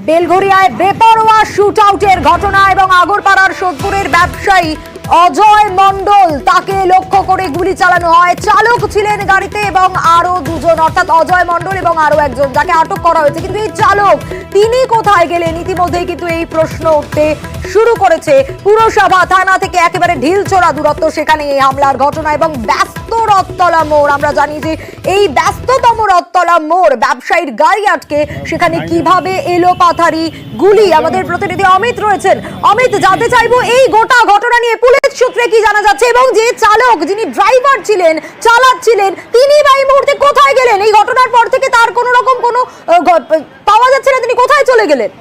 বেলঘরিয়ায় বেপরোয়া শুট আউটের ঘটনা এবং আগরপাড়ার সোদপুরের ব্যবসায়ী অজয় মণ্ডল তাকে লক্ষ্য করে গুলি চালানো হয়। চালক ছিলেন গাড়িতে এবং আরো দুজন, অর্থাৎ অজয় মণ্ডল এবং আরো একজন, যাকে আটক করা হয়েছে। কিন্তু এই চালক তিনি কোথায় গেলেন, ইতিমধ্যেই কিন্তু এই প্রশ্ন উঠতে শুরু করেছে। পুরসভা থানা থেকে একেবারে ঢিলছোড়া দূরত্ব সেখানে এই হামলার ঘটনা এবং ব্যস্ত রথতলা মোড়। আমরা জানি যে এই ব্যস্ততম রথতলা মোড়, ব্যবসায়ীর গাড়ি আটকে সেখানে কিভাবে এলো পাথারি গুলি। আমাদের প্রতিনিধি অমিত রয়েছেন। অমিত, জানতে চাইবো এই গোটা ঘটনা নিয়ে পুলিশ সূত্রে কি জানা যাচ্ছে এবং যে চালক, যিনি ড্রাইভার ছিলেন, চালাচ্ছিলেন, তিনি বা এই মুহূর্তে কোথায় গেলেন? এই ঘটনার পর থেকে তার কোনো রকম কোনো পাওয়া যাচ্ছে না, তিনি কোথায় চলে গেলেন?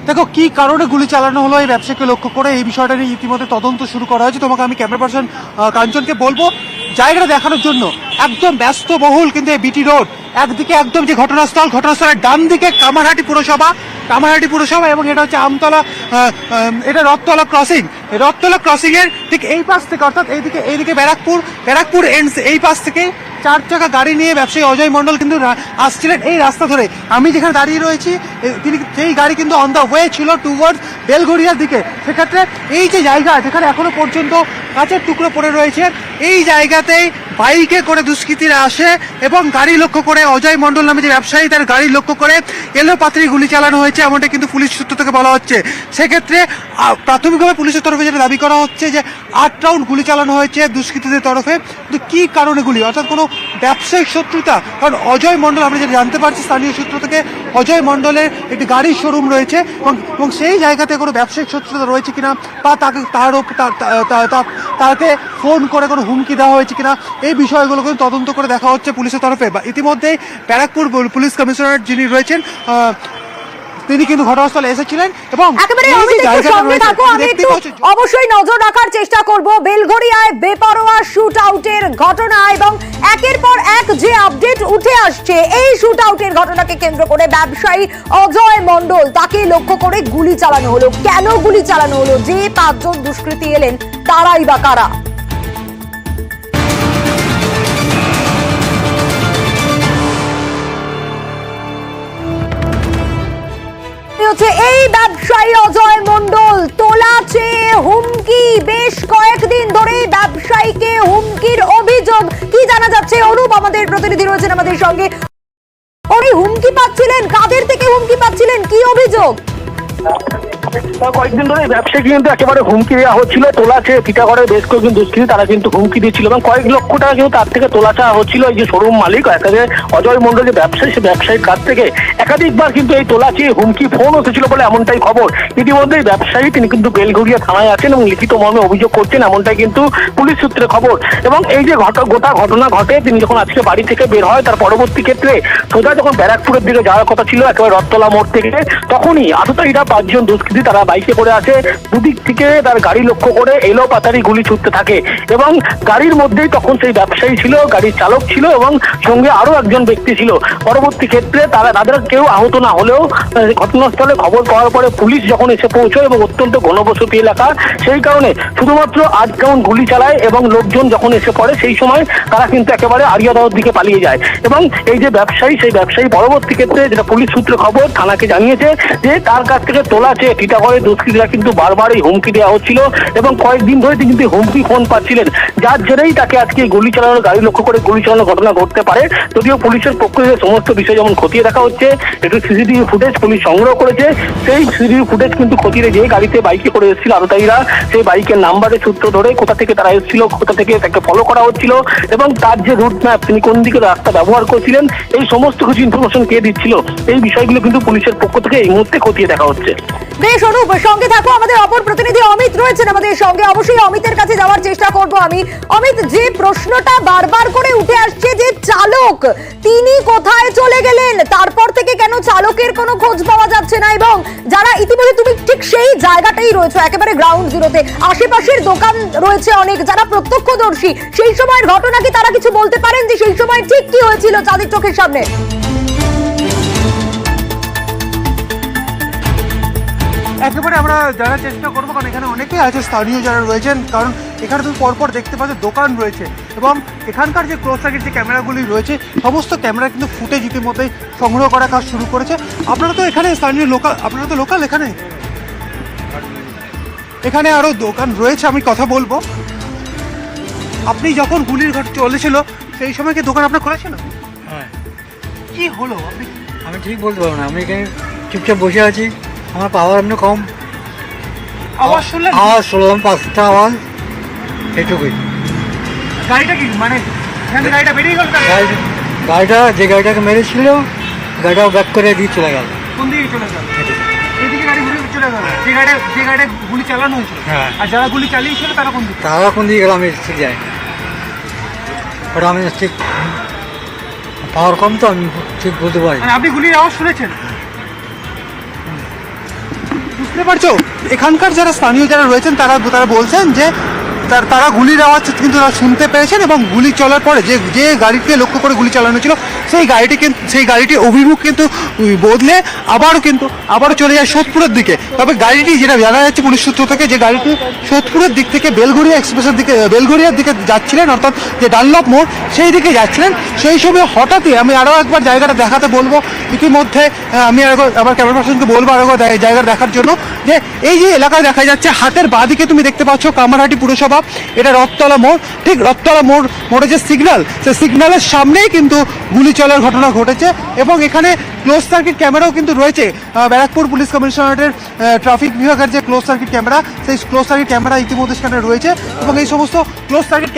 দেখো, কি কারণে গুলি চালানো হলো এই ব্যবসাকে লক্ষ্য করে, এই বিষয়টা নিয়ে ইতিমধ্যে তদন্ত শুরু করা হয়েছে। তোমাকে আমি ক্যামেরা পার্সন কাঞ্চনকে বলবো জায়গাটা দেখানোর জন্য। একদম ব্যস্তবহুল কিন্তু এই বিটি রোড। একদিকে একদম যে ঘটনাস্থলের ডান দিকে কামারহাটি পুরসভা এবং এটা হচ্ছে আমতলা, এটা রথতলা ক্রসিং এর ঠিক এই পাশ থেকে, অর্থাৎ এইদিকে ব্যারাকপুর এন্ডস, এই পাশ থেকে 4 চাকা গাড়ি নিয়ে ব্যবসায়ী অজয় মণ্ডল কিন্তু আসছিলেন এই রাস্তা ধরে। আমি যেখানে দাঁড়িয়ে রয়েছি, তিনি সেই গাড়ি কিন্তু অন দ্য ওয়ে ছিল টুয়ার্ডস বেলঘরিয়ার দিকে। সেক্ষেত্রে এই যে জায়গা যেখানে এখনো পর্যন্ত কাঁচের টুকরো পড়ে রয়েছে, এই জায়গাতেই বাইকে করে দুষ্কৃতীরা আসে এবং গাড়ি লক্ষ্য করে, অজয় মণ্ডল নামে যে ব্যবসায়ী, তার গাড়ি লক্ষ্য করে এলোপাতাড়ি গুলি চালানো হয়েছে, এমনটা কিন্তু পুলিশ সূত্র থেকে বলা হচ্ছে। সেক্ষেত্রে প্রাথমিকভাবে পুলিশের তরফে যেটা দাবি করা হচ্ছে যে 8 রাউন্ড গুলি চালানো হয়েছে দুষ্কৃতীদের তরফে। কিন্তু কি কারণে গুলি, অর্থাৎ কোনো ব্যবসায়িক শত্রুতা? কারণ অজয় মণ্ডল, আমরা যেটা জানতে পারছি স্থানীয় সূত্র থেকে, অজয় মণ্ডলের একটি গাড়ির শোরুম রয়েছে এবং সেই জায়গাতে কোনো ব্যবসায়িক শত্রুতা রয়েছে কিনা, বা তাকে ফোন করে কোনো হুমকি দেওয়া হয়েছে কিনা, এই বিষয়গুলো কিন্তু তদন্ত করে দেখা হচ্ছে পুলিশের তরফে। ইতিমধ্যেই ব্যারাকপুর পুলিশ কমিশনার যিনি রয়েছেন, তিনি কিন্তু ঘটনাস্থলে এসেছিলেন এবং অবশ্যই নজর রাখার চেষ্টা করব বেলঘরিয়ায় বেপরোয়া শুট আউটের ঘটনা এবং একের পর এক যে আপডেট উঠে আসছে এই শুট আউটের ঘটনাকে কেন্দ্র করে। ব্যবসায়ী অজয় মণ্ডল, তাকে লক্ষ্য করে গুলি চালানো হলো। কেন গুলি চালানো হলো? যে 5 জন দুষ্কৃতী এলেন, তারাই বা কারা? এই ব্যবসায়ী অজয় মণ্ডল তোলা চেয়ে হুমকি, বেশ কয়েকদিন ধরে ব্যবসায়ীকে হুমকির অভিযোগ। কি জানা যাচ্ছে অনুপ, আমাদের প্রতিনিধি রয়েছেন আমাদের সঙ্গে। উনি হুমকি পাচ্ছিলেন, কাদের থেকে হুমকি পাচ্ছিলেন, কি অভিযোগ? কয়েকদিন ধরে ব্যবসায়ী কিন্তু একেবারে হুমকি দেওয়া হচ্ছিল। তোলা চেয়ে টিটাগড়ের বেশ কয়েকজন দুষ্কৃতী তারা কিন্তু হুমকি দিচ্ছিল এবং কয়েক লক্ষ টাকা কিন্তু তার থেকে তোলা চাওয়া হচ্ছিল। এই যে শোরুম মালিক অজয় মণ্ডল যে ব্যবসায়ী, সে ব্যবসায়ীর কাছ থেকে একাধিকবার কিন্তু এই তোলা চেয়ে হুমকি ফোন এসেছিল বলে এমনটাই খবর। ইতিমধ্যে এই ব্যবসায়ী তিনি কিন্তু বেলঘরিয়া থানায় আছেন এবং লিখিত মর্মে অভিযোগ করছেন, এমনটাই কিন্তু পুলিশ সূত্রে খবর। এবং এই যে গোটা ঘটনা ঘটে, তিনি যখন আজকে বাড়ি থেকে বের হয়, তার পরবর্তী ক্ষেত্রে সোজা যখন ব্যারাকপুরের দিকে যাওয়ার কথা ছিল একেবারে রথতলা মোড় থেকে, তখনই আততায়ীরা 5 জন দুষ্কৃতী তারা বাইকে করে আসে, দুদিক থেকে তার গাড়ি লক্ষ্য করে এলো পাতারি গুলি ছুটতে থাকে এবং গাড়ির মধ্যেই তখন সেই ব্যবসায়ী ছিল, গাড়ির চালক ছিল এবং সঙ্গে আরো একজন ব্যক্তি ছিল। পরবর্তী ক্ষেত্রে তাদের কেউ আহত না হলেও ঘটনাস্থলে খবর পাওয়ার পরে পুলিশ যখন এসে পৌঁছয় এবং অত্যন্ত ঘনবসতি এলাকা, সেই কারণে শুধুমাত্র 8 রাউন্ড গুলি চালায় এবং লোকজন যখন এসে পড়ে সেই সময় তারা কিন্তু একেবারে আরিয়াদাওয়ার দিকে পালিয়ে যায়। এবং এই যে ব্যবসায়ী, সেই ব্যবসায়ী পরবর্তী ক্ষেত্রে যেটা পুলিশ সূত্রে খবর, থানাকে জানিয়েছে যে তার কাছ থেকে তোলা চেয়ে টিটাগড়ের দুষ্কৃতীরা কিন্তু বারবার এই হুমকি দেওয়া হচ্ছিল এবং কয়েকদিন ধরে তিনি কিন্তু হুমকি ফোন পাচ্ছিলেন, যার জেরেই তাকে আজকে গুলি চালানোর, গাড়ি লক্ষ্য করে গুলি চালানোর ঘটনা ঘটতে পারে। যদিও পুলিশের পক্ষ থেকে সমস্ত বিষয় যেমন খতিয়ে দেখা হচ্ছে, একটু সিসিটিভি ফুটেজ পুলিশ সংগ্রহ করেছে। সেই সিসিটিভি ফুটেজ কিন্তু খতিয়ে যে গাড়িতে বাইকে করে এসেছিল আততায়ীরা, সেই বাইকের নাম্বারের সূত্র ধরে কোথা থেকে তারা এসেছিল, কোথা থেকে তাকে ফলো করা হচ্ছিল এবং তার যে রুট ম্যাপ, তিনি কোন দিকে রাস্তা ব্যবহার করছিলেন, এই সমস্ত কিছু ইনফরমেশন কে দিচ্ছিল, এই বিষয়গুলো কিন্তু পুলিশের পক্ষ থেকে এই মুহূর্তে খতিয়ে দেখা হচ্ছে। বেশ অনুপ, সঙ্গে থাকো। আমাদের অপর প্রতিনিধি অমিত রয়েছেন আমাদের সঙ্গে, অবশ্যই অমিতের কাছে যাওয়ার চেষ্টা করব আমি। অমিত, যে প্রশ্নটা বারবার করে উঠে আসছে যে চালক তিনি কোথায় চলে গেলেন, তারপর থেকে কেন চালকের কোনো খোঁজ পাওয়া যাচ্ছে না, এবং যারা ইতিমধ্যে, তুমি ঠিক সেই জায়গাটাই রয়েছে একেবারে গ্রাউন্ড জিরোতে, আশেপাশের দোকান রয়েছে অনেক, যারা প্রত্যক্ষদর্শী, সেই সময়ের ঘটনা কি তারা কিছু বলতে পারেন যে সেই সময় ঠিক কি হয়েছিল তাদের চোখের সামনে? একেবারে আমরা জানার চেষ্টা করবো, কারণ এখানে অনেকেই আছে স্থানীয় যারা রয়েছেন, কারণ এখানে তুমি পরপর দেখতে পাচ্ছ দোকান রয়েছে এবং এখানকার যে ক্লোজ সার্কিট যে ক্যামেরাগুলি রয়েছে সমস্ত ক্যামেরা কিন্তু ফুটেজ ইতিমধ্যেই সংগ্রহ করার কাজ শুরু করেছে। আপনারা তো এখানে স্থানীয় লোকাল, আপনারা তো লোকাল এখানে, এখানে আরও দোকান রয়েছে, আমি কথা বলবো। আপনি যখন গুলির ঘট চলেছিল সেই সময় কি দোকান আপনার খোলা ছিল? হ্যাঁ। কি হলো আপনি? আমি ঠিক বলতে পারবো না, আমি এখানে চুপচাপ বসে আছি, আমার পাওয়ার এমনি কম, আওয়াজ শুনলেন? আওয়াজ শুনলাম 5টা আওয়াজ, এটুকুই। গাড়িটা কি মানে এখানে গাড়িটা বেরিয়ে গেল? গাড়িটা যে গাড়িটাকে মেরেছিল গাড়িটাও ব্যাক করে দিয়ে চলে গেল। কোন দিকে চলে গেল? এদিকে গাড়ি ঘুরে চলে গেল। যে গাড়িটা গুলি চালানো হয়েছিল, হ্যাঁ। আর যারা গুলি চালিয়েছিল তারা কোন দিকে? তারা কোন দিকে গেল আমি ঠিক যাই, ওটা আমি ঠিক পাওয়ার কম তো আমি ঠিক বলতে পারি। মানে আপনি গুলির আওয়াজ শুনেছেন? বুঝতে পারছো, এখানকার যারা স্থানীয় যারা রয়েছেন তারা বলছেন যে তারা গুলির আওয়াজ কিন্তু তারা শুনতে পেরেছেন এবং গুলি চলার পরে যে গাড়িকে লক্ষ্য করে গুলি চালানো ছিল সেই গাড়িটি অভিমুখ কিন্তু বদলে আবারও চলে যায় সোদপুরের দিকে। তবে গাড়িটি যেটা জানা যাচ্ছে পুলিশ সূত্র থেকে, যে গাড়িটি সোদপুরের দিক থেকে বেলঘরিয়ার দিকে যাচ্ছিলেন, অর্থাৎ যে ডানলপ মোড় সেই দিকে যাচ্ছিলেন, সেই সময় হঠাৎই আমি আরও একবার জায়গাটা দেখাতে বলবো। ইতিমধ্যে আমি আবার ক্যামেরা পার্সনকে বলবো আরও জায়গা দেখার জন্য, যে এই যে এলাকায় দেখা যাচ্ছে হাতের বাঁদিকে তুমি দেখতে পাচ্ছ কামারহাটি পুরসভা, এটা রথতলা মোড়। ঠিক রথতলা মোড়ে যে সিগন্যাল, সেই সিগন্যালের সামনেই কিন্তু গুলি চলার ঘটনা ঘটেছে এবং এখানে ক্লোজ সার্কিট ক্যামেরাও কিন্তু রয়েছে। ব্যারাকপুর পুলিশ কমিশনারেটের ট্রাফিক বিভাগের যে ক্লোজ সার্কিট ক্যামেরা, সেই ক্লোজ সার্কিট ক্যামেরা ইতিমধ্যে সেখানে রয়েছে এবং এই সমস্ত ক্লোজ সার্কিট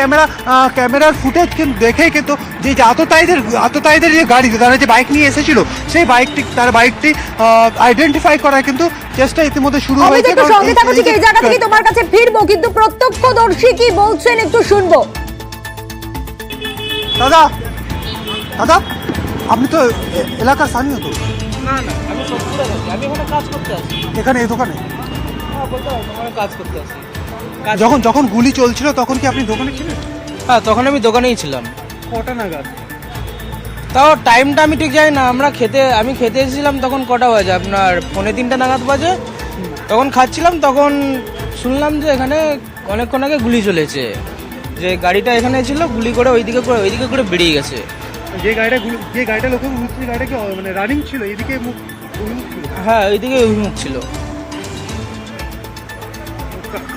ক্যামেরার ফুটেজ কিন্তু দেখেই কিন্তু যে আততায়ীদের যে গাড়ি, তারা যে বাইক নিয়ে এসেছিল সেই বাইকটি আইডেন্টিফাই করার কিন্তু চেষ্টা ইতিমধ্যে শুরু হয়েছে। সঙ্গে থাকো, ঠিক এই জায়গা থেকে তোমার কাছে ফিরবো, কিন্তু প্রত্যক্ষদর্শী কি বলছেন একটু শুনবো। দাদা আপনি তো এলাকার স্থানীয় তো? না আমি সত্যি আছি, আমি এখানে কাজ করতে আসি। এখানে এই দোকানে? হ্যাঁ বলতে পারবো, আমি কাজ করতে আসি। যখন গুলি চলছিল তখন কি আপনি দোকানে ছিলেন? হ্যাঁ তখন আমি দোকানেই ছিলাম। কটা নাগাদ? তাও টাইমটা আমি ঠিক জানি না, আমি খেতে এসেছিলাম তখন কটা বাজে, আপনার 2:45 নাগাদ বাজে। তখন খাচ্ছিলাম, তখন শুনলাম যে এখানে অনেকক্ষণ আগে গুলি চলেছে, যে গাড়িটা এখানে ছিল গুলি করে ওইদিকে করে বেরিয়ে গেছে। যে গাড়িটা লোক হচ্ছে, গাড়িটা কি মানে রানিং ছিল? এদিকে অভিমুখ ছিল? হ্যাঁ ওইদিকে অভিমুখ ছিল।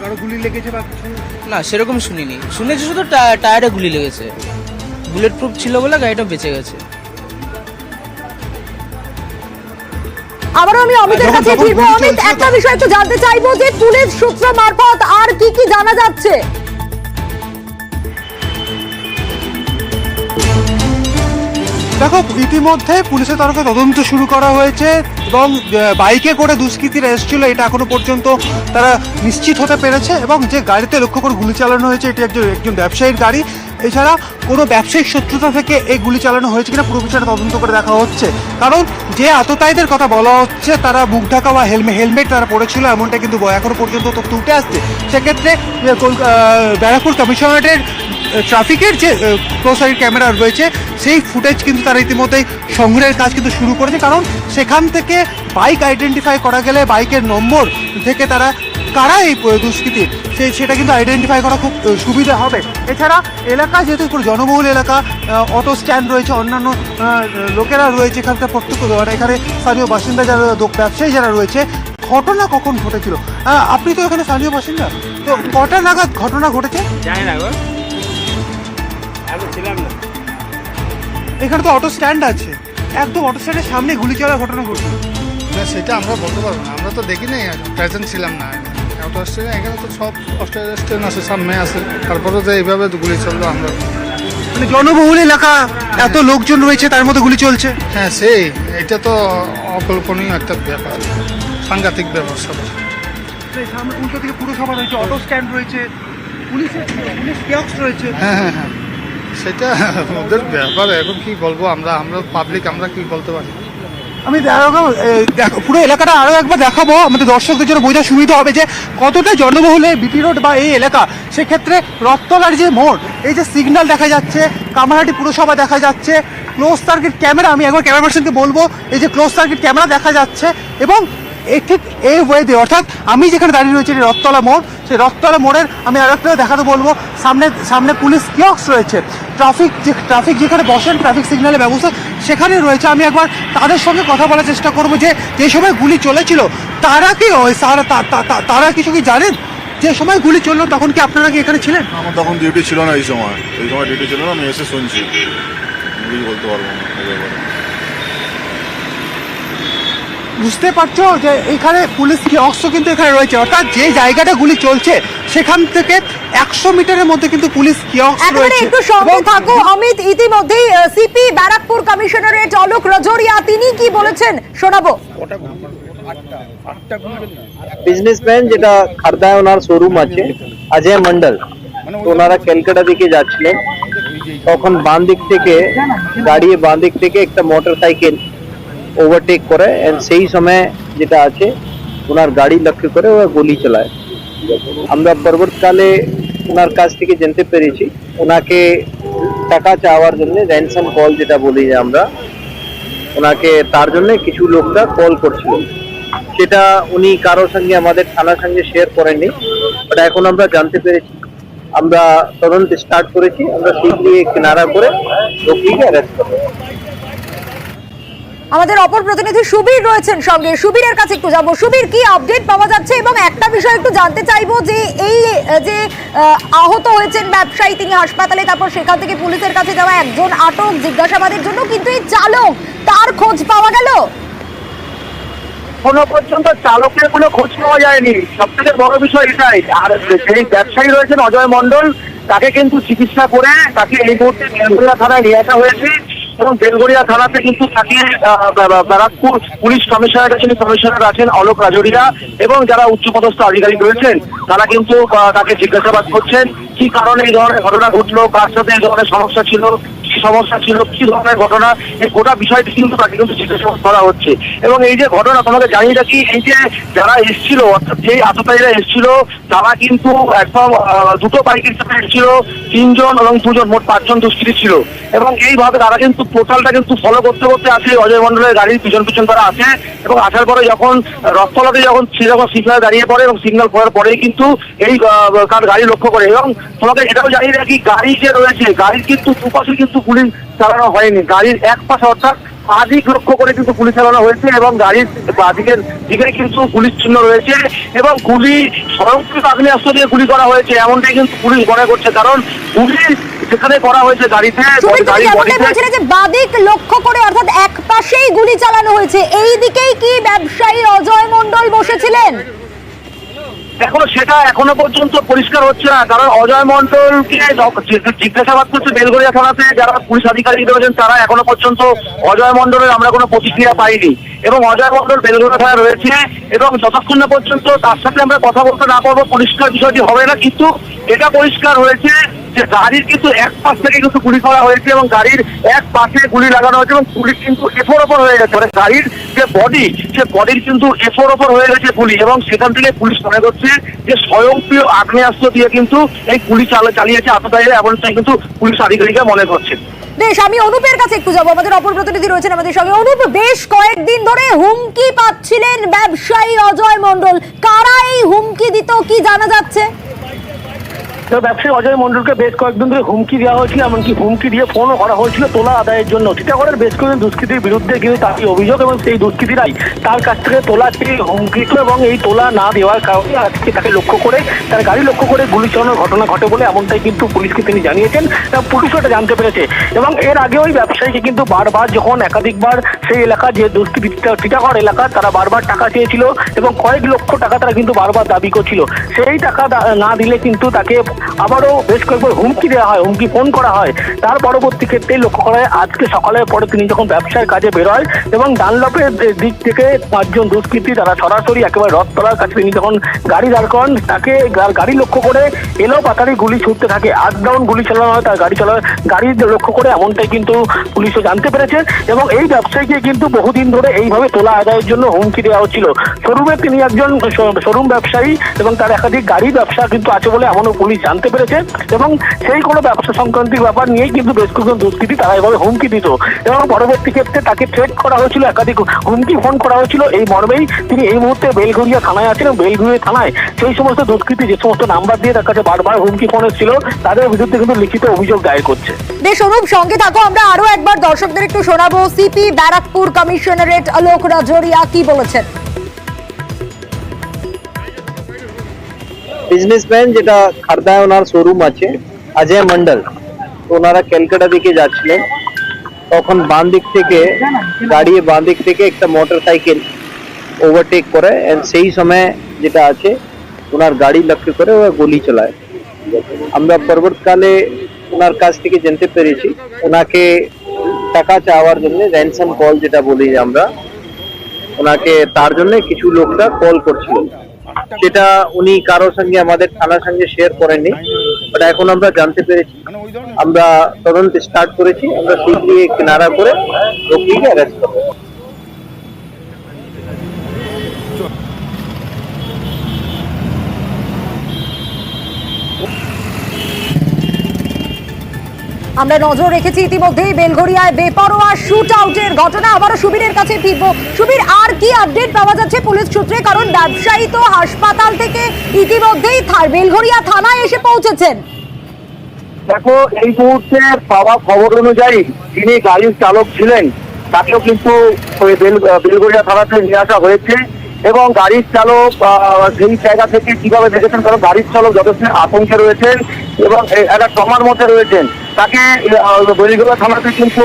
কারো গুলি লেগেছে বা কিছু? না সেরকম শুনিনি, শুনেছি শুধু টায়ারে গুলি লেগেছে, বুলেট প্রুফ ছিল বলে গাড়িটা বেঁচে গেছে। আবারও আমি অমিতের কাছে ফিরবো। অমিত, একটা বিষয় একটু জানতে চাইবো যে পুলিশ সূত্র মারফত আর কি জানা যাচ্ছে? দেখো, ইতিমধ্যে পুলিশের তরফে তদন্ত শুরু করা হয়েছে এবং বাইকে করে দুষ্কৃতীরা এসেছিল এটা এখনো পর্যন্ত তারা নিশ্চিত হতে পেরেছে এবং যে গাড়িতে লক্ষ্য করে গুলি চালানো হয়েছে এটি একজন ব্যবসায়ীর গাড়ি। এছাড়া কোনো ব্যবসায়িক শত্রুতা থেকে এই গুলি চালানো হয়েছে কিনা পুরো বিষয়টা তদন্ত করে দেখা হচ্ছে, কারণ যে আততায়ীদের কথা বলা হচ্ছে তারা মুখ ঢাকা বা হেলমেট তারা পড়েছিল এমনটা কিন্তু এখনো পর্যন্ত তথ্য উঠে আসছে। সেক্ষেত্রে ব্যারাকপুর কমিশনারেটের ট্রাফিকের যে ক্লোজ সার্কিট ক্যামেরা রয়েছে সেই ফুটেজ কিন্তু তারা ইতিমধ্যেই সংগ্রহের কাজ কিন্তু শুরু করেছে, কারণ সেখান থেকে বাইক আইডেন্টিফাই করা গেলে বাইকের নম্বর থেকে তারা কারা এই দুষ্কৃতী সেটা কিন্তু আইডেন্টিফাই করা খুব সুবিধা হবে। এছাড়া এলাকা যেহেতু একটু জনবহুল এলাকা, অটো স্ট্যান্ড রয়েছে, অন্যান্য লোকেরা রয়েছে এখানকার এখানে স্থানীয় বাসিন্দা যারা ব্যবসায়ী যারা রয়েছে। ঘটনা কখন ঘটেছিল? আপনি তো এখানে স্থানীয় বাসিন্দা, তো কটা নাগাদ ঘটনা ঘটেছে? জানি না গো, আমি ছিলাম না। এখানে তো অটো স্ট্যান্ড আছে, একদম অটো স্ট্যান্ডের সামনে গুলি চলার ঘটনা ঘটছে। না সেটা আমরা বলতে পারবো না, আমরা তো দেখি নাই, প্রেজেন্ট ছিলাম না। অটো স্ট্যান্ড এখানে তো সব স্ট্যান্ড আছে, সামনে আছে, তারপরে যে এইভাবে গুলি চললো আমরা। মানে জনবহুল এলাকা, এত লোকজন রয়েছে, তার মধ্যে গুলি চলছে। হ্যাঁ এটা তো অকল্পনীয় একটা ব্যাপার, সাংঘাতিক ব্যাপার সব। সামনে উল্টো দিকে পুরসভা রয়েছে, অটো স্ট্যান্ড রয়েছে, পুলিশ কিয়স্ক রয়েছে। হ্যাঁ সেটা ওদের ব্যাপার, এখন কি বলবো আমরা পাবলিক, আমরা কি বলতে পারি। আমি দেখো পুরো এলাকাটা আরও একবার দেখাবো, আমাদের দর্শকদের জন্য বোঝা সুবিধা হবে যে কতটা জনবহুল বিটি রোড বা এই এলাকা। সেক্ষেত্রে রথতলার যে মোড়, এই যে সিগন্যাল দেখা যাচ্ছে, কামারহাটি পুরসভা দেখা যাচ্ছে, ক্লোজ সার্কিট ক্যামেরা, আমি একবার ক্যামেরা পার্সনকে বলবো এই যে ক্লোজ সার্কিট ক্যামেরা দেখা যাচ্ছে এবং ঠিক এই ওয়েতে, অর্থাৎ আমি যেখানে দাঁড়িয়ে রয়েছি রথতলা মোড়, সেই রথতলা মোড়ের আমি আর একটা দেখাতে বলবো, সামনে পুলিশ কিয়ক্স রয়েছে, ট্রাফিক যেখানে বসেন, ট্রাফিক সিগন্যালের ব্যবস্থা সেখানে রয়েছে। আমি একবার তাদের সঙ্গে কথা বলার চেষ্টা করবো যে সময় গুলি চলেছিল তারা কি তারা কিছু কি জানেন? যে সময় গুলি চললো তখন কি আপনারা কি এখানে ছিলেন? আমার তখন ডিউটি ছিল না, এই সময় ডিউটি ছিল না, আমি এসে শুনছি, কিছু বলতে পারবো না এই ব্যাপারে। বুঝতে পারছো যে এখানে পুলিশ কিয়ক্স কিন্তু এখানে রয়েছে, অর্থাৎ যে জায়গাটা গুলি চলছে সেখান থেকে 100 মিটারের মধ্যে কিন্তু পুলিশ কিয়ক্স একেবারে রয়েছে। একটু সঙ্গে থাকো অমিত। ইতিমধ্যেই সিপি ব্যারাকপুর কমিশনারেট অলোক রাজোরিয়া তিনি কি বলেছেন শোনাবো। বিজনেসম্যান যেটা খারদায় ওনার শোরুম আছে অজয় মন্ডল, তো ওনারা ক্যালকাটা দিকে যাচ্ছিলেন, তখন বাম দিক থেকে একটা মোটর সাইকেল ওভারটেক করে, এন্ড সেই সময় যেটা আছে ওনার গাড়ি লক্ষ্য করে ও গুলি চালায়। আমরা পরবর্তীকালে ওনার কাছ থেকে জানতে পেরেছি ওনাকে টাকা চাওয়ার জন্য র্যানসাম কল যেটা বলি যে আমরা, ওনাকে তার জন্য কিছু লোকটা কল করছিল, সেটা উনি কারোর সঙ্গে আমাদের থানার সঙ্গে শেয়ার করেননি, বাট এখন আমরা জানতে পেরেছি, আমরা তদন্ত স্টার্ট করেছি, আমরা শীঘ্রই কিনারা করে লোকটিকে অ্যারেস্ট করব। আমাদের অপর প্রতিনিধি সুবীর রয়েছেন সঙ্গে, সুবীরের কাছে একটু যাবো। সুবীর, কি আপডেট পাওয়া যাচ্ছে? এবং একটা বিষয় একটু জানতে চাইবো যে এই যে আহত হয়েছেন ব্যবসায়ী, তিনি হাসপাতালে, তারপর সেখান থেকে পুলিশের কাছে যাওয়া একজন আটক জিজ্ঞাসাবাদের জন্য, কিন্তু এই চালক তার খোঁজ পাওয়া গেল? এখনো পর্যন্ত চালকের কোনো খোঁজ পাওয়া যায়নি, সব থেকে বড় বিষয় এটাই। আর যেই ব্যবসায়ী রয়েছেন অজয় মন্ডল, তাকে কিন্তু চিকিৎসা করে তাকে এই মুহূর্তে বেলগড়িয়া থানায় নিয়ে আসা হয়েছে, এবং বেলগড়িয়া থানাতে কিন্তু তাকে ব্যারাকপুর পুলিশ কমিশনার আছেন অলোক রাজোরিয়া এবং যারা উচ্চপদস্থ আধিকারিক রয়েছেন তারা কিন্তু তাকে জিজ্ঞাসাবাদ করছেন, কি কারণে এই ধরনের ঘটনা ঘটলো, কার সাথে এই ধরনের সমস্যা ছিল, কি ধরনের ঘটনা, এই গোটা বিষয়টি কিন্তু তাকে কিন্তু জিজ্ঞাসাবাদ করা হচ্ছে। এবং এই যে ঘটনা তোমাকে জানিয়ে রাখি, এই যে যারা এসেছিল, অর্থাৎ যেই আততায়ীরা এসেছিল, তারা কিন্তু একদম দুটো বাইকের সাথে এসেছিল, 3 জন এবং 2 জন, মোট 5 জন দুষ্কৃতী ছিল। এবং এইভাবে তারা কিন্তু টোটালটা কিন্তু ফলো করতে আসে, অজয় মন্ডলের গাড়ির পিছন তারা আসে, এবং আসার পরে যখন রথতলাতে যখন সিগন্যাল দাঁড়িয়ে পড়ে, এবং সিগন্যাল পড়ার পরেই কিন্তু এই গাড়ি লক্ষ্য করে। এবং তোমাকে এটাও জানিয়ে রাখি, গাড়ি যে রয়েছে, গাড়ির কিন্তু দুপাশে কিন্তু গুলি চালানো হয়নি, গাড়ির এক পাশে অর্থাৎ দিক লক্ষ্য করে কিন্তু গুলি চালানো হয়েছে, এবং গাড়ির দিকের দিকে কিন্তু পুলিশ চিহ্ন রয়েছে, এবং গুলি স্বয়ংক্রিয় আগ্নেয়াস্ত্র দিয়ে গুলি করা হয়েছে এমনটাই কিন্তু পুলিশ মনে করছে, কারণ গুলি যেখানে করা হয়েছে গাড়িতে যে বাদিক লক্ষ্য করে, অর্থাৎ এক পাশেই গুলি চালানো হয়েছে, এই দিকেই কি ব্যবসায়ী অজয় মন্ডল বসেছিলেন? এখনো পর্যন্ত পরিষ্কার হচ্ছে না, কারণ অজয় মন্ডলকে জিজ্ঞাসাবাদ করছে বেলগড়িয়া থানাতে যারা পুলিশ আধিকারিক রয়েছেন, তারা এখনো পর্যন্ত অজয় মন্ডলের আমরা কোনো প্রতিক্রিয়া পাইনি, এবং অজয় মন্ডল বেলগড়িয়া থানায় রয়েছে, এবং যতক্ষণ না পর্যন্ত তার সাথে আমরা কথা বলতে না পারবো পরিষ্কার বিষয়টি হবে না। কিন্তু এটা পরিষ্কার হয়েছে যে গাড়ির কিন্তু এক পাশ থেকে কিন্তু গুলি করা হয়েছে, এবং গাড়ির এক পাশে গুলি লাগানো হয়েছে, এবং গুলি কিন্তু এফোর ওপর হয়ে গেছে, মানে গাড়ির যে বডি, সে বডির কিন্তু এফোর ওপর হয়ে গেছে গুলি, এবং সেখান থেকে পুলিশ মনে করছে যে স্বয়ংক্রিয় আগ্নেয়াস্ত্র দিয়ে কিন্তু এই গুলি চালিয়েছে আততায়ীরা, এমনটাই কিন্তু পুলিশ আধিকারিকরা মনে করছে। বেশ, আমি অনুপের কাছে একটু যাবো, আমাদের অপর প্রতিনিধি রয়েছেন আমাদের সঙ্গে। অনুপ, বেশ কয়েকদিন ধরে হুমকি পাচ্ছিলেন ব্যবসায়ী অজয় মন্ডল, কারা এই হুমকি দিত কি জানা যাচ্ছে? ব্যবসায়ী অজয় মন্ডলকে বেশ কয়েকদিন ধরে হুমকি দেওয়া হয়েছিল, এমনকি হুমকি দিয়ে ফোনও করা হয়েছিল তোলা আদায়ের জন্য। টিটাগড়ের বেশ কয়েকজন দুষ্কৃতীর বিরুদ্ধে কিন্তু তারই অভিযোগ, এবং সেই দুষ্কৃতীরাই তার কাছ থেকে তোলা হুমকি, এবং এই তোলা না দেওয়ার কারণে আজকে তাকে লক্ষ্য করে, তার গাড়ি লক্ষ্য করে গুলি চালানোর ঘটনা ঘটে বলে এমনটাই কিন্তু পুলিশকে তিনি জানিয়েছেন, এবং পুলিশও এটা জানতে পেরেছে। এবং এর আগে ওই ব্যবসায়ীকে কিন্তু বারবার যখন একাধিকবার সেই এলাকা যে দুষ্কৃতী টিটাগড় এলাকা, তারা বারবার টাকা চেয়েছিল, এবং কয়েক লক্ষ টাকা তারা কিন্তু বারবার দাবি করছিল। সেই টাকা না দিলে কিন্তু তাকে আবারও বেশ কয়েকবার হুমকি দেওয়া হয়, হুমকি ফোন করা হয়। তার পরবর্তী ক্ষেত্রে লক্ষ্য করা হয় আজকে সকালের পরে তিনি যখন ব্যবসার কাজে বেরোয়, এবং ডানলপের দিক থেকে 5 জন দুষ্কৃতী তারা সরাসরি একেবারে রথতলার কাছে তিনি যখন গাড়ি দাঁড় করান, তাকে গাড়ি লক্ষ্য করে এলো পাতারি গুলি ছুটতে থাকে, 8 রাউন্ড গুলি চালানো হয় তার গাড়ি লক্ষ্য করে, এমনটাই কিন্তু পুলিশও জানতে পেরেছে। এবং এই ব্যবসায়ীকে কিন্তু বহুদিন ধরে এইভাবে তোলা আদায়ের জন্য হুমকি দেওয়া হচ্ছিল। শোরুমে তিনি একজন শোরুম ব্যবসায়ী, এবং তার একাধিক গাড়ি ব্যবসা কিন্তু আছে বলে এমনও পুলিশ জানতে পেরেছে এবং সেই কোনো ব্যবসা সংক্রান্তিক ব্যাপার নিয়েই কিন্তু বেশ কিছু দুষ্কৃতী তারা এভাবে হুমকি দিত এবং পরবর্তী ক্ষেত্রে তাকে থ্রেট করা হয়েছিল, একাধিক হুমকি ফোন করা হয়েছিল। এই মর্মেই তিনি এই মুহূর্তে বেলঘরিয়া থানায় আছেন এবং বেলঘরিয়া থানায় সেই সমস্ত দুষ্কৃতী যে সমস্ত নাম্বার দিয়ে তার কাছে বারবার হুমকি ফোন এসেছিল তাদের বিরুদ্ধে কিন্তু লিখিত অভিযোগ দায়ের করছে। বেশ অনুপ, সঙ্গে থাকো, আমরা আরো একবার দর্শকদের একটু শোনাবো সিপি ব্যারাকপুর কমিশনারেট আলোক রাজোরিয়া কি বলেছেন। বিজনেসম্যান যেটা খারদায় ওনার শোরুম আছে অজয় মন্ডল, তো ওনারা ক্যালকাটা দিকে যাচ্ছিলেন, তখন বাম দিক থেকে বাম দিক থেকে একটা মোটর সাইকেল ওভারটেক করে এন্ড সেই সময় যেটা আছে ওনার গাড়ি লক্ষ্য করে ও গুলি চালায়। আমরা পরবর্তীকালে ওনার কাছ থেকে জানতে পেরেছি ওনাকে টাকা চাওয়ার জন্য র্যানসাম কল যেটা বলি আমরা, ওনাকে তার জন্য কিছু লোকরা কল করছিল, সেটা উনি কারোর সঙ্গে আমাদের থানার সঙ্গে শেয়ার করেননি, বাট এখন আমরা জানতে পেরেছি, আমরা তদন্ত স্টার্ট করেছি, আমরা শীঘ্রই কিনারা করে লোকটিকে অ্যারেস্ট করবো। আমরা নজর রেখেছি ইতিমধ্যেই বেলঘরিয়ায় বেপরোয়া শুট আউটের ঘটনা। আবারও সুবীরের কাছে ফিরবো। সুবীর, আর কি আপডেট পাওয়া যাচ্ছে পুলিশ সূত্রে? কারণ ব্যবসায়ী তো হাসপাতাল থেকে ইতিমধ্যেই বেলঘরিয়া থানায় এসে পৌঁছেছেন। দেখো, এই মুহূর্তে পাওয়া খবর অনুযায়ী যিনি গাড়ির চালক ছিলেন তাকেও কিন্তু বেলঘরিয়া থানাতে নিয়ে আসা হয়েছে এবং গাড়ির চালক সেই জায়গা থেকে কিভাবে দেখেছেন, কারণ গাড়ির চালক যথেষ্ট আতঙ্কে রয়েছেন এবং একটা ট্রমার মধ্যে রয়েছেন, তাকে বেলঘরিয়া থানাতে কিন্তু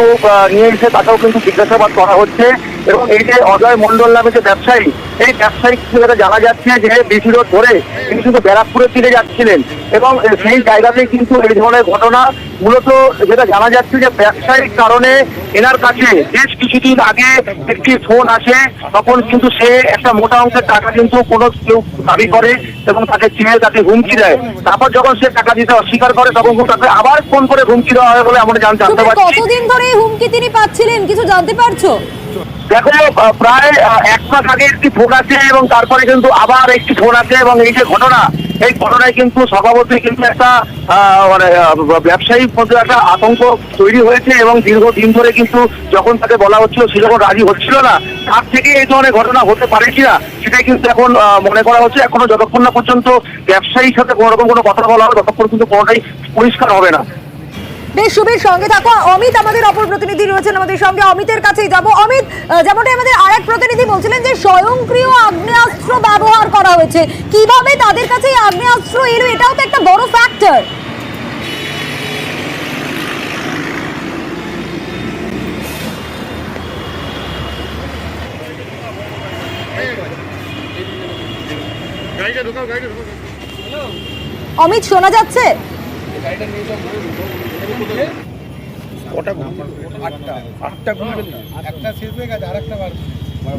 নিয়ে এসে তাকেও কিন্তু জিজ্ঞাসাবাদ করা হচ্ছে। এবং এই যে অজয় মন্ডল নামে যে ব্যবসায়ী, এই ব্যবসায়ী থেকে জানা যাচ্ছে যে বিসি রোড ধরে তিনি কিন্তু ব্যারাকপুরের দিকে যাচ্ছিলেন এবং সেই জায়গাতেই কিন্তু এই ধরনের ঘটনা। মূলত যেটা জানা যাচ্ছে যে ব্যবসায়িক কারণে এনার কাছে বেশ কিছুদিন আগে একটি ফোন আসে, তখন কিন্তু সে একটা মোটা অঙ্কের টাকা কিন্তু কোনো কেউ দাবি করে এবং তাকে চেয়ে তাকে হুমকি দেয়। তারপর যখন সে টাকা দিতে অস্বীকার করে তখন তাকে আবার ফোন করে হুমকি দেওয়া হয় বলে আমরা জানতে পারছি। কতদিন ধরে এই হুমকি তিনি পাচ্ছিলেন কিছু জানতে পারছো? দেখো, প্রায় 1 মাস আগে একটি ফোন আছে এবং তারপরে কিন্তু আবার একটি ফোন আছে এবং এই যে ঘটনা, এই ঘটনায় কিন্তু স্বভাবতই কিন্তু একটা মানে ব্যবসায়ীর মধ্যে একটা আতঙ্ক তৈরি হয়েছে এবং দীর্ঘদিন ধরে কিন্তু যখন তাকে বলা হচ্ছিল সে যখন রাজি হচ্ছিল না, তার থেকে এই ধরনের ঘটনা হতে পারে কিনা সেটাই কিন্তু এখন মনে করা হচ্ছে। এখনো যতক্ষণ না পর্যন্ত ব্যবসায়ীর সাথে কোনো রকম কোনো কথা বলা হবে ততক্ষণ কিন্তু কোনোটাই পরিষ্কার হবে না। বেশ সুবীর, সঙ্গে থাকো। অমিত আমাদের অপর প্রতিনিধি রয়েছেন আমাদের সঙ্গে, অমিতের কাছেই যাব। অমিত, যেমনটা আমাদের আরেক প্রতিনিধি বলছিলেন যে স্বয়ংক্রিয় আগ্নেয়াস্ত্র ব্যবহার করা হয়েছে, কিভাবে তাদের কাছে এই আগ্নেয়াস্ত্র এলো এটাও তো একটা বড় ফ্যাক্টর। অমিত, শোনা যাচ্ছে?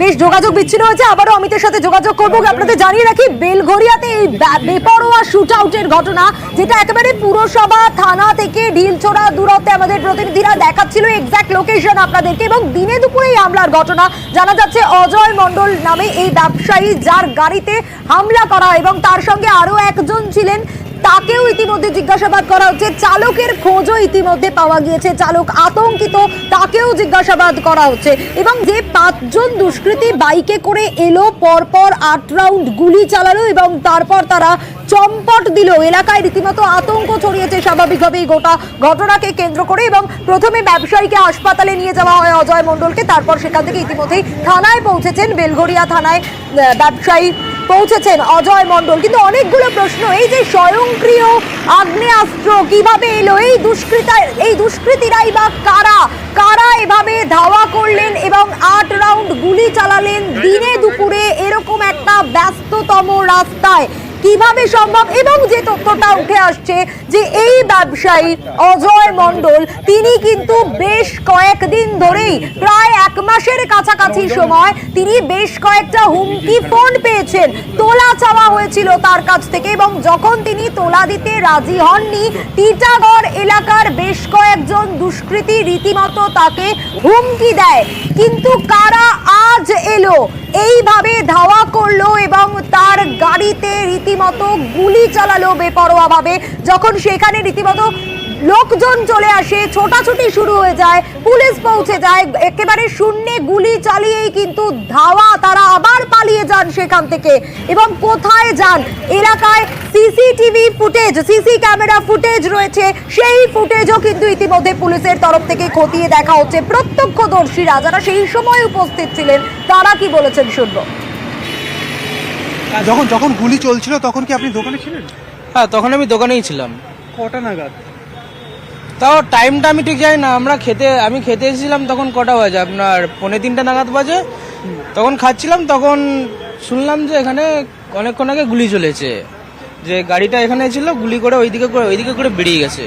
বেশ যোগাযোগ বিচ্ছিন্ন হয়েছে, আবারও অমিতের সাথে যোগাযোগ করবো। আপনাদের জানিয়ে রাখি, বেলঘরিয়াতে এই বেপরোয়া শুট আউটের ঘটনা, যেটা একেবারে পুরসভা থানা থেকে ঢিলছোড়া দূরত্বে, আমাদের প্রতিনিধিরা দেখাচ্ছিল এক্সাক্ট লোকেশন আপনাদেরকে, এবং দিনে দুপুরে এই হামলার ঘটনা। জানা যাচ্ছে অজয় মন্ডল নামে এই ব্যবসায়ী যার গাড়িতে হামলা করা হয় এবং তার সঙ্গে আরো একজন ছিলেন, তাকেও ইতিমধ্যে জিজ্ঞাসাবাদ করা হচ্ছে। চালকের খোঁজও ইতিমধ্যে পাওয়া গিয়েছে, চালক আতঙ্কিত, তাকেও জিজ্ঞাসাবাদ করা হচ্ছে। এবং যে 5 জন দুষ্কৃতী বাইকে করে এলো, পরপর 8 রাউন্ড গুলি চালালো এবং তারপর তারা চম্পট দিল, এলাকায় রীতিমতো আতঙ্ক ছড়িয়েছে স্বাভাবিকভাবে এই গোটা ঘটনাকে কেন্দ্র করে। এবং প্রথমে ব্যবসায়ীকে হাসপাতালে নিয়ে যাওয়া হয় অজয় মন্ডলকে, তারপর সেখান থেকে ইতিমধ্যেই থানায় পৌঁছেছেন, বেলঘরিয়া থানায় ব্যবসায়ী পৌঁছেছেন অজয় মন্ডল। কিন্তু অনেকগুলো প্রশ্ন, এই যে স্বয়ংক্রিয় আগ্নেয়াস্ত্র কিভাবে এলো, এই দুষ্কৃতীরাই বা কারা এভাবে ধাওয়া করলেন এবং 8 রাউন্ড গুলি চালালেন দিনে দুপুরে এরকম একটা ব্যস্ততম রাস্তায়, কিভাবে সম্ভব? এবং যে তথ্যটা উঠে আসছে যে এই ব্যবসায়ী অজয় মন্ডল তিনি কিন্তু বেশ কয়েকদিন ধরেই, প্রায় 1 মাসের কাছাকাছি সময়, তিনি বেশ কয়েকটা হুমকি ফোন পেয়েছেন, তোলা চাওয়া হয়েছিল তার কাছ থেকে, এবং যখন তিনি তোলা দিতে রাজি হননি, টিটাগড় এলাকার বেশ কয়েকজন দুষ্কৃতী রীতিমতো তাকে হুমকি দেয়। কিন্তু কারা আওয়াজ এলো, এইভাবে ধাওয়া করলো এবং তার গাড়িতে রীতিমতো গুলি চালালো বেপরোয়াভাবে। যখন সেখানে রীতিমতো লোকজন চলে আসে, ছোটাছুটি শুরু হয়ে যায়, পুলিশ পৌঁছে যায়, একেবারে শূন্যে গুলি চালিয়েই কিন্তু ধাওয়া, তারা আবার পালিয়ে যান সেখান থেকে। এবং কোথায় যান? এলাকায় CCTV footage, CC camera footage রয়েছে, সেই ফুটেজও কিন্তু ইতিমধ্যে পুলিশের তরফ থেকে খতিয়ে দেখা হচ্ছে। প্রত্যক্ষদর্শীরা যারা সেই সময় উপস্থিত ছিলেন তারা কি বলেছেন শুনবো। যখন গুলি চলছিল তখন কি আপনি দোকানে ছিলেন? হ্যাঁ, তখন আমি দোকানেই ছিলাম। কটা নাগাদ? তাও টাইমটা আমি ঠিক জানি না। আমি খেতে এসেছিলাম তখন কটা বাজে, আপনার 2:45 নাগাদ বাজে। তখন খাচ্ছিলাম, তখন শুনলাম যে এখানে অনেকক্ষণ আগে গুলি চলেছে, যে গাড়িটা এখানে ছিল, গুলি করে ওইদিকে করে বেরিয়ে গেছে।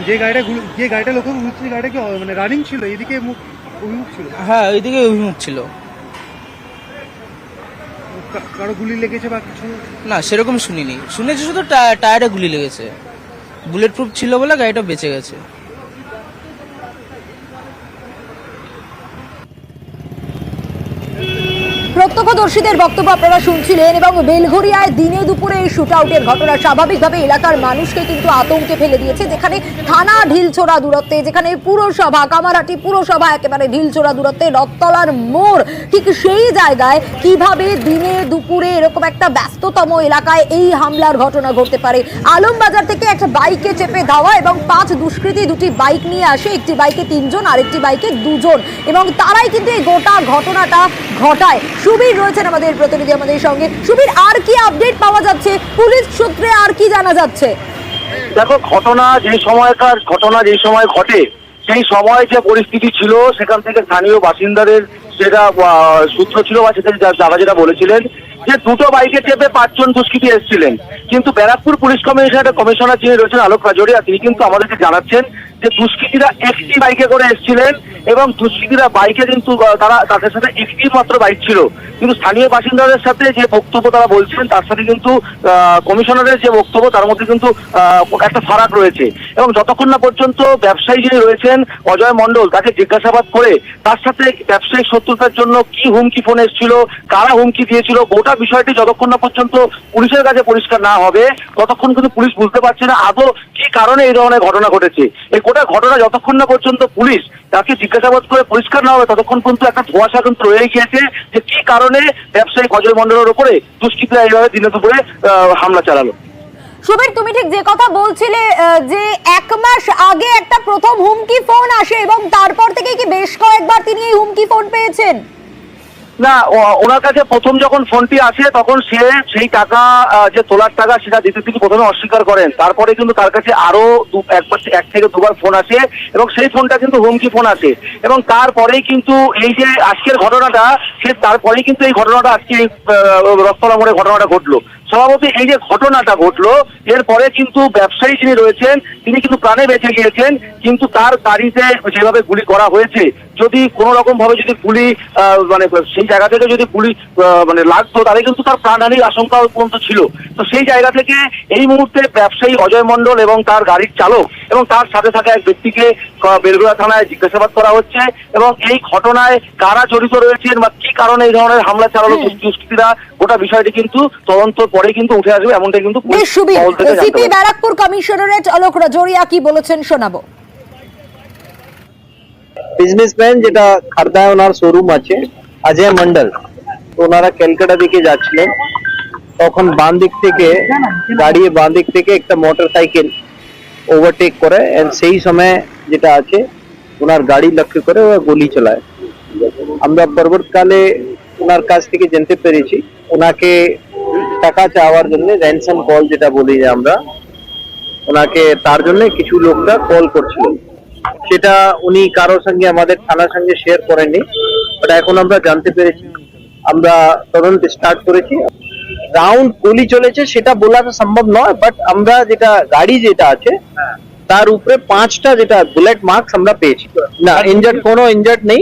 যে গাড়িটা লোক উঠছে, গাড়িটা কি মানে রানিং ছিল? এদিকে অভিমুখ ছিল? হ্যাঁ, ওইদিকে অভিমুখ ছিল। কারো গুলি লেগেছে বা কিছু? না, সেরকম শুনিনি, শুনেছি শুধু টায়ারে গুলি লেগেছে। বুলেট প্রুফ ছিল বলে গাড়িটা বেঁচে গেছে। প্রত্যক্ষদর্শীদের বক্তব্য আপনারা শুনছিলেন। এবং বেলঘরিয়ায় দিনে দুপুরে এই শুট আউটের ঘটনা স্বাভাবিকভাবে এলাকার মানুষকে কিন্তু আতঙ্কে ফেলে দিয়েছে। যেখানে থানা ঢিলছোড়া দূরত্বে, যেখানে পুরসভা, কামারহাটি পুরসভা একেবারে ঢিলছোড়া দূরত্বে, রথতলার মোড়, ঠিক সেই জায়গায় কিভাবে দিনে দুপুরে এরকম একটা ব্যস্ততম এলাকায় এই হামলার ঘটনা ঘটতে পারে। আলমবাজার থেকে একটা বাইকে চেপে ধাওয়া এবং 5 দুষ্কৃতী দুটি বাইক নিয়ে আসে, একটি বাইকে 3 জন, আরেকটি বাইকে 2 জন, এবং তারাই কিন্তু এই গোটা ঘটনাটা ঘটায়। সুবীর রয়েছেন আমাদের প্রতিনিধি আমাদের সঙ্গে। সুবীর, আর কি আপডেট পাওয়া যাচ্ছে পুলিশ সূত্রে, আর কি জানা যাচ্ছে? দেখো, যে সময় ঘটে সেই সময় যে পরিস্থিতি ছিল, সেখান থেকে স্থানীয় বাসিন্দাদের যেটা সূত্র ছিল বা সেটা যারা যেটা বলেছিলেন যে 2টো বাইকে চেপে 5 জন দুষ্কৃতী এসেছিলেন। কিন্তু ব্যারাকপুর পুলিশ কমিশনার যিনি রয়েছেন আলোক রাজোরিয়া, তিনি কিন্তু আমাদেরকে জানাচ্ছেন যে দুষ্কৃতীরা একটি বাইকে করে এসেছিলেন এবং দুষ্কৃতীরা বাইকে কিন্তু তাদের সাথে একটি মাত্র বাইক ছিল। কিন্তু স্থানীয় বাসিন্দাদের সাথে যে বক্তব্য তারা বলছেন তার সাথে কিন্তু কমিশনারের যে বক্তব্য তার মধ্যে কিন্তু একটা ফারাক রয়েছে। এবং যতক্ষণ না পর্যন্ত ব্যবসায়ী যিনি রয়েছেন অজয় মণ্ডল, তাকে জিজ্ঞাসাবাদ করে তার সাথে ব্যবসায়িক শত্রুতার জন্য কি হুমকি ফোন এসেছিল, কারা হুমকি দিয়েছিল, গোটা বিষয়টি যতক্ষণ না পর্যন্ত পুলিশের কাছে পরিষ্কার না হবে ততক্ষণ কিন্তু পুলিশ বুঝতে পারছে না আদৌ কি কারণে এই ধরনের ঘটনা ঘটেছে। এই গোটা ঘটনা যতক্ষণ না পর্যন্ত পুলিশ তাকে জিজ্ঞাসাবাদ করে পরিষ্কার না হবে ততক্ষণ কিন্তু একটা ধোঁয়াশা কিন্তু রয়ে গিয়েছে যে কি কারণে ব্যবসায়িক অজয় মণ্ডলের উপরে দুষ্কৃতীরা এইভাবে দিনে দুপুরে হামলা চালালো। সুবীর, তুমি ঠিক যে কথা বলছিলে যে 1 মাস আগে একটা প্রথম হুমকি ফোন আসে এবং তারপর থেকে কি বেশ কয়েকবার তিনি এই হুমকি ফোন পেয়েছেন? না, ওনার কাছে প্রথম যখন ফোনটি আসে তখন সেই টাকা যে তোলার টাকা সেটা দিতে তিনি প্রথমে অস্বীকার করেন। তারপরে কিন্তু তার কাছে আরো 1 থেকে 2 বার ফোন আসে এবং সেই ফোনটা কিন্তু হুমকি ফোন আসে। এবং তারপরেই কিন্তু এই যে আজকের ঘটনাটা, তারপরেই কিন্তু এই ঘটনাটা আজকে রথতলা মোড়ে ঘটনাটা ঘটলো। সভাপতি, এই যে ঘটনাটা ঘটলো এরপরে কিন্তু ব্যবসায়ী যিনি রয়েছেন তিনি কিন্তু প্রাণে বেঁচে গিয়েছেন। কিন্তু তার গাড়িতে যেভাবে গুলি করা হয়েছে, যদি কোনো রকম ভাবে যদি গুলি মানে সেই জায়গা থেকে যদি গুলি মানে লাগতো তাহলে কিন্তু তার প্রাণহানির আশঙ্কা পর্যন্ত ছিল। তো সেই জায়গা থেকে এই মুহূর্তে ব্যবসায়ী অজয় মণ্ডল এবং তার গাড়ির চালক এবং তার সাথে থাকা এক ব্যক্তিকে বেলঘরিয়া থানায় জিজ্ঞাসাবাদ করা হচ্ছে। এবং এই ঘটনায় কারা জড়িত রয়েছেন বা কি কারণে এই ধরনের হামলা চালালো দুষ্কৃতীরা, গোটা বিষয়টি কিন্তু তদন্ত পরে কিন্তু উঠে আসবে, এমনটাই কিন্তু সিপি ব্যারাকপুর কমিশনারেট আলোক রাজোরিয়া কি বলেছেন শোনাবো। বিজনেসম্যান যেটা খারদায় ওনার শোরুম আছে অজয় মন্ডল, তো ওনারা ক্যালকাটা দিকে যাচ্ছিলেন, তখন বাম দিক থেকে একটা মোটরসাইকেল ওভারটেক করে সেই সময় যেটা আছে ওনার গাড়ি লক্ষ্য করে ও গুলি চালায়। আমরা পরবর্তীকালে ওনার কাছ থেকে জানতে পেরেছি ওনাকে টাকা চাওয়ার জন্য র্যানসাম কল যেটা বলি যে আমরা, ওনাকে তার জন্য কিছু লোকরা কল করছিল। সেটা উনি কারোর সঙ্গে আমাদের থানার সঙ্গে শেয়ার করেননি, বাট এখন আমরা জানতে পেরেছি, আমরা তদন্ত স্টার্ট করেছি। রাউন্ড গুলি চলেছে সেটা বলা সম্ভব নয়, বাট আমরা যেটা গাড়ি যেটা আছে তার উপরে 5টা যেটা বুলেট মার্কস আমরা পেয়েছি। না, কোনো ইনজার্ড নেই।